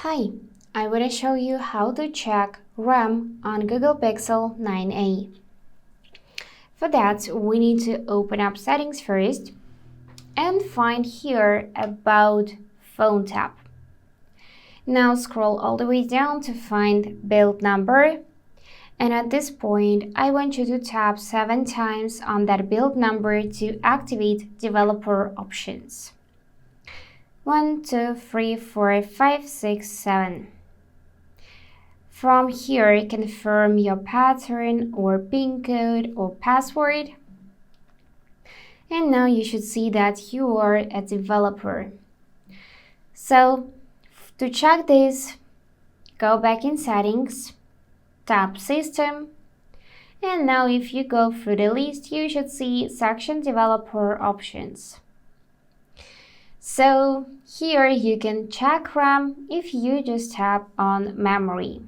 Hi, I want to show you how to check RAM on Google Pixel 9a. For that, we need to open up Settings first and find here About Phone tab. Now scroll all the way down to find Build Number, and at this point I want you to tap 7 times on that build number to activate developer options. 1, 2, 3, 4, 5, 6, 7. From here, confirm your pattern or PIN code or password. And now you should see that you are a developer. So to check this, go back in Settings, tap System, and now if you go through the list, you should see section Developer Options. So here you can check RAM if you just tap on Memory.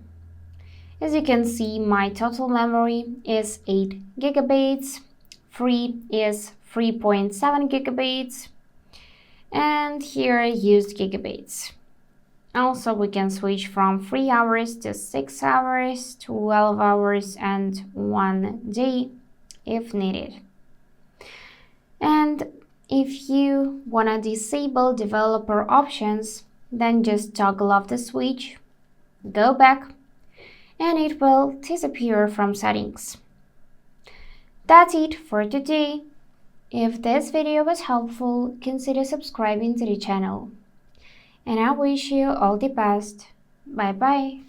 As you can see, my total memory is 8 gigabytes, free is 3.7 gigabytes, and here used gigabytes. Also, we can switch from 3 hours to 6 hours, 12 hours, and 1 day if needed. And if you want to disable developer options, then just toggle off the switch, go back, and it will disappear from settings. That's it for today. If this video was helpful, consider subscribing to the channel. And I wish you all the best. Bye bye.